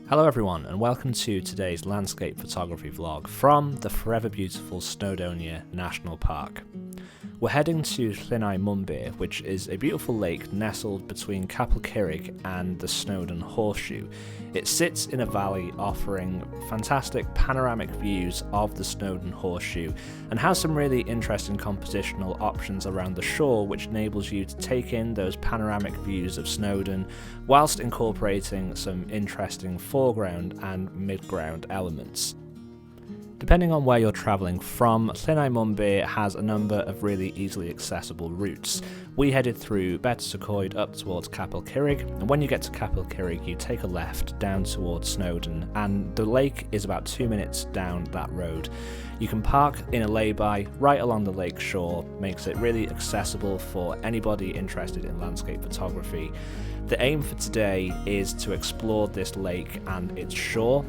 Hello everyone and welcome to today's landscape photography vlog from the forever beautiful Snowdonia National Park. We're heading to Llynau Mymbyr, which is a beautiful lake nestled between Capel and the Snowdon Horseshoe. It sits in a valley offering fantastic panoramic views of the Snowdon Horseshoe and has some really interesting compositional options around the shore, which enables you to take in those panoramic views of Snowdon whilst incorporating some interesting foreground and midground elements. Depending on where you're travelling from, Llynau Mymbyr has a number of really easily accessible routes. We headed through Bettws up towards Capel, and when you get to Capel, you take a left down towards Snowdon, and the lake is about 2 minutes down that road. You can park in a lay-by right along the lake shore, makes it really accessible for anybody interested in landscape photography. The aim for today is to explore this lake and its shore.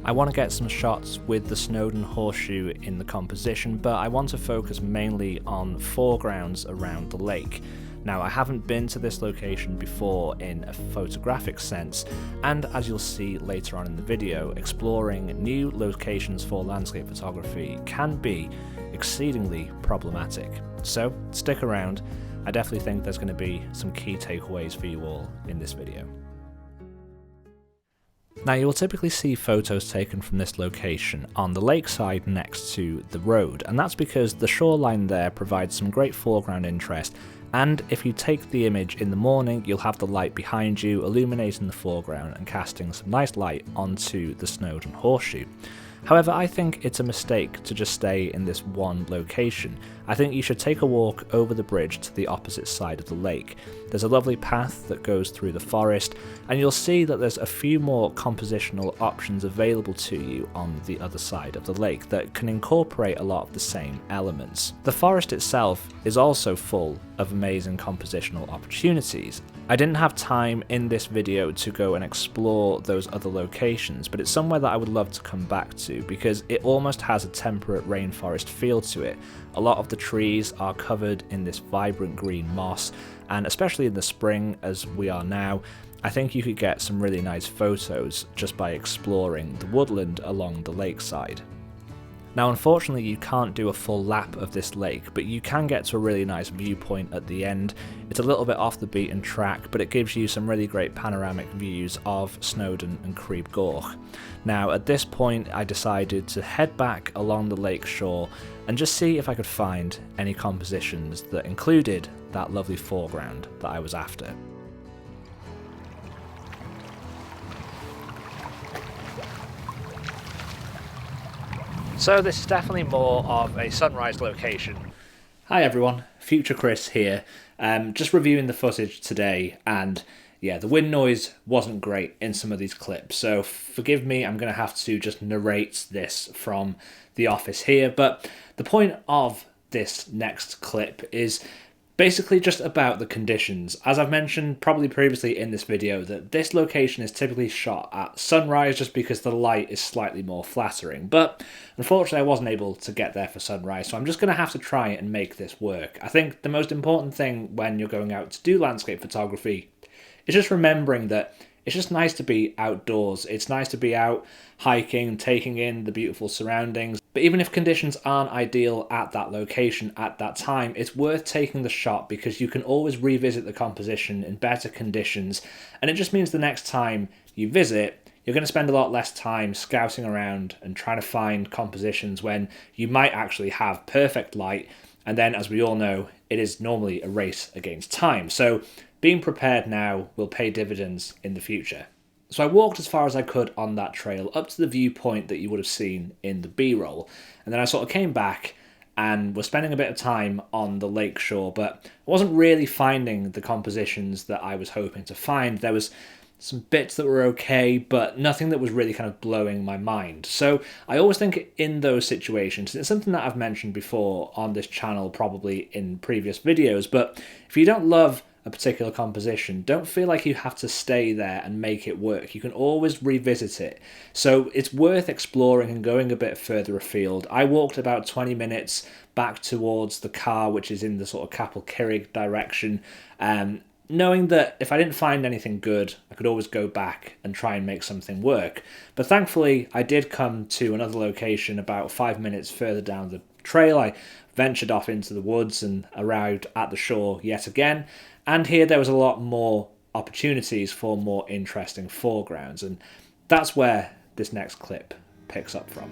I want to get some shots with the Snowdon Horseshoe in the composition, but I want to focus mainly on foregrounds around the lake. Now, I haven't been to this location before in a photographic sense, and as you'll see later on in the video, exploring new locations for landscape photography can be exceedingly problematic. So stick around, I definitely think there's going to be some key takeaways for you all in this video. Now, you will typically see photos taken from this location on the lakeside next to the road, and that's because the shoreline there provides some great foreground interest, and if you take the image in the morning, you'll have the light behind you illuminating the foreground and casting some nice light onto the Snowdon Horseshoe. However, I think it's a mistake to just stay in this one location. I think you should take a walk over the bridge to the opposite side of the lake. There's a lovely path that goes through the forest, and you'll see that there's a few more compositional options available to you on the other side of the lake that can incorporate a lot of the same elements. The forest itself is also full of amazing compositional opportunities. I didn't have time in this video to go and explore those other locations, but it's somewhere that I would love to come back to because it almost has a temperate rainforest feel to it. A lot of the trees are covered in this vibrant green moss, and especially in the spring as we are now, I think you could get some really nice photos just by exploring the woodland along the lakeside. Now, unfortunately, you can't do a full lap of this lake, but you can get to a really nice viewpoint at the end. It's a little bit off the beaten track, but it gives you some really great panoramic views of Snowdon and Crib Goch. Now, at this point, I decided to head back along the lake shore and just see if I could find any compositions that included that lovely foreground that I was after. So this is definitely more of a sunrise location. Hi everyone, Future Chris here. Just reviewing the footage today, and yeah, the wind noise wasn't great in some of these clips, so forgive me, I'm going to have to just narrate this from the office here, but the point of this next clip is basically just about the conditions. As I've mentioned probably previously in this video, that this location is typically shot at sunrise just because the light is slightly more flattering, but unfortunately I wasn't able to get there for sunrise, so I'm just going to have to try and make this work. I think the most important thing when you're going out to do landscape photography is just remembering that it's just nice to be outdoors. It's nice to be out hiking, taking in the beautiful surroundings. But even if conditions aren't ideal at that location at that time, it's worth taking the shot because you can always revisit the composition in better conditions. And it just means the next time you visit, you're going to spend a lot less time scouting around and trying to find compositions when you might actually have perfect light. And then, as we all know, it is normally a race against time. So being prepared now will pay dividends in the future. So I walked as far as I could on that trail up to the viewpoint that you would have seen in the B-roll, and then I sort of came back and was spending a bit of time on the lake shore, but I wasn't really finding the compositions that I was hoping to find. There was some bits that were okay, but nothing that was really kind of blowing my mind. So I always think in those situations, it's something that I've mentioned before on this channel, probably in previous videos, but if you don't love a particular composition, don't feel like you have to stay there and make it work. You can always revisit it. So it's worth exploring and going a bit further afield. I walked about 20 minutes back towards the car, which is in the sort of Capel direction, knowing that if I didn't find anything good, I could always go back and try and make something work. But thankfully, I did come to another location about 5 minutes further down the trail. I ventured off into the woods and arrived at the shore yet again. And here there was a lot more opportunities for more interesting foregrounds. And that's where this next clip picks up from.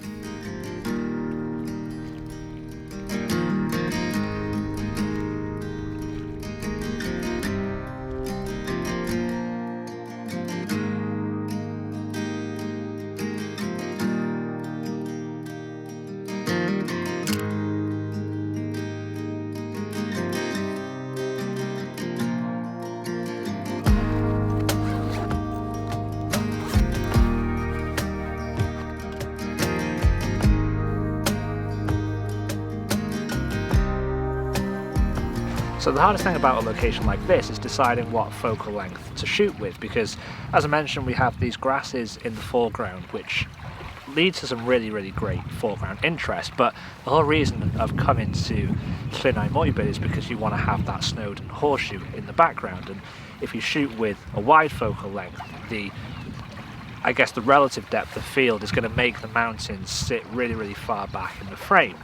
So the hardest thing about a location like this is deciding what focal length to shoot with, because as I mentioned, we have these grasses in the foreground which lead to some really great foreground interest, but the whole reason of coming to Llynau Mymbyr is because you want to have that Snowdon horseshoe in the background, and if you shoot with a wide focal length, the relative depth of field is going to make the mountains sit really far back in the frame.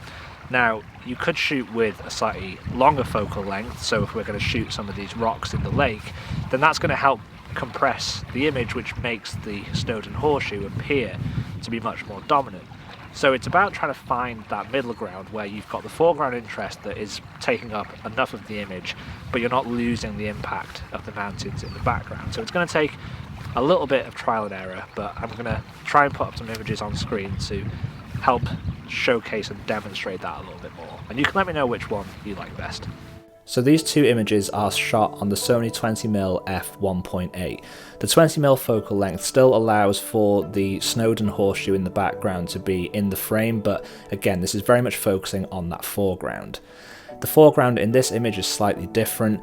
Now, you could shoot with a slightly longer focal length, so if we're going to shoot some of these rocks in the lake, then that's going to help compress the image, which makes the Snowdon horseshoe appear to be much more dominant. So it's about trying to find that middle ground where you've got the foreground interest that is taking up enough of the image, but you're not losing the impact of the mountains in the background. So it's going to take a little bit of trial and error, but I'm going to try and put up some images on screen to help showcase and demonstrate that a little bit more. And you can let me know which one you like best. So these two images are shot on the Sony 20mm f1.8. The 20mm focal length still allows for the Snowdon horseshoe in the background to be in the frame, but again, this is very much focusing on that foreground. The foreground in this image is slightly different.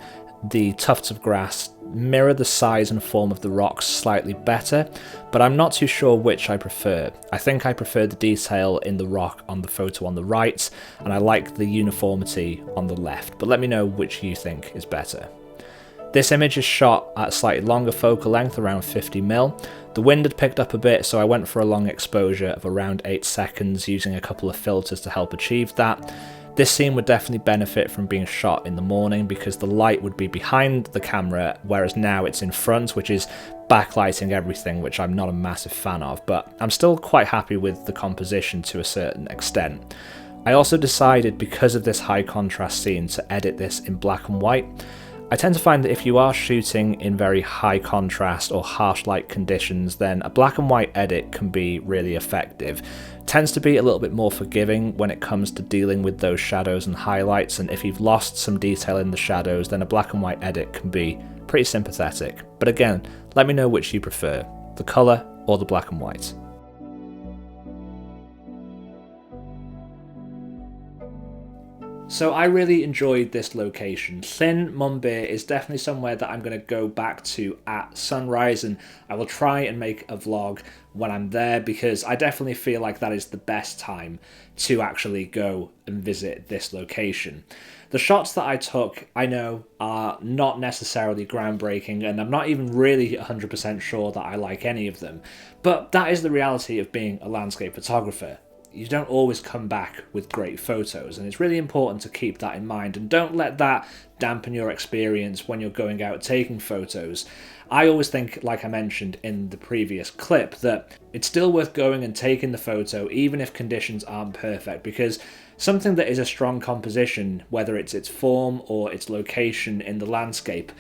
The tufts of grass mirror the size and form of the rocks slightly better, but I'm not too sure which I prefer. I think I prefer the detail in the rock on the photo on the right, and I like the uniformity on the left, but let me know which you think is better. This image is shot at a slightly longer focal length, around 50mm. The wind had picked up a bit, so I went for a long exposure of around 8 seconds using a couple of filters to help achieve that. This scene would definitely benefit from being shot in the morning because the light would be behind the camera, whereas now it's in front, which is backlighting everything, which I'm not a massive fan of, but I'm still quite happy with the composition to a certain extent. I also decided, because of this high contrast scene, to edit this in black and white. I tend to find that if you are shooting in very high contrast or harsh light conditions, then a black and white edit can be really effective. It tends to be a little bit more forgiving when it comes to dealing with those shadows and highlights, and if you've lost some detail in the shadows, then a black and white edit can be pretty sympathetic. But again, let me know which you prefer, the colour or the black and white. So I really enjoyed this location. Llynau Mymbyr is definitely somewhere that I'm going to go back to at sunrise, and I will try and make a vlog when I'm there because I definitely feel like that is the best time to actually go and visit this location. The shots that I took, I know, are not necessarily groundbreaking, and I'm not even really 100% sure that I like any of them, but that is the reality of being a landscape photographer. You don't always come back with great photos, and it's really important to keep that in mind, and don't let that dampen your experience when you're going out taking photos. I always think, like I mentioned in the previous clip, that it's still worth going and taking the photo even if conditions aren't perfect, because something that is a strong composition, whether it's its form or its location in the landscape,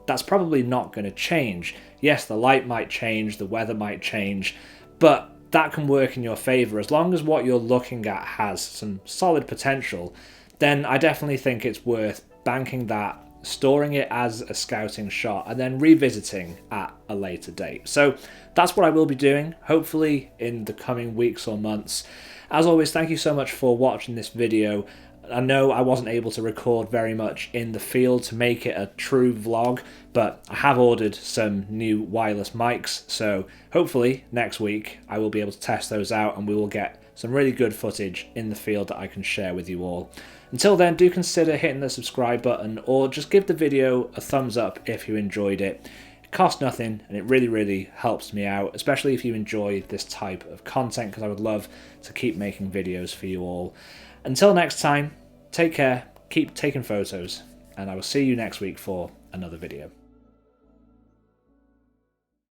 that's probably not going to change. Yes, the light might change, the weather might change, but that can work in your favour. As long as what you're looking at has some solid potential, then I definitely think it's worth banking that, storing it as a scouting shot, and then revisiting at a later date. So that's what I will be doing, hopefully in the coming weeks or months. As always, thank you so much for watching this video. I know I wasn't able to record very much in the field to make it a true vlog, but I have ordered some new wireless mics, so hopefully next week I will be able to test those out and we will get some really good footage in the field that I can share with you all. Until then, do consider hitting the subscribe button or just give the video a thumbs up if you enjoyed it. It costs nothing and it really helps me out, especially if you enjoy this type of content, because I would love to keep making videos for you all. Until next time, take care, keep taking photos, and I will see you next week for another video.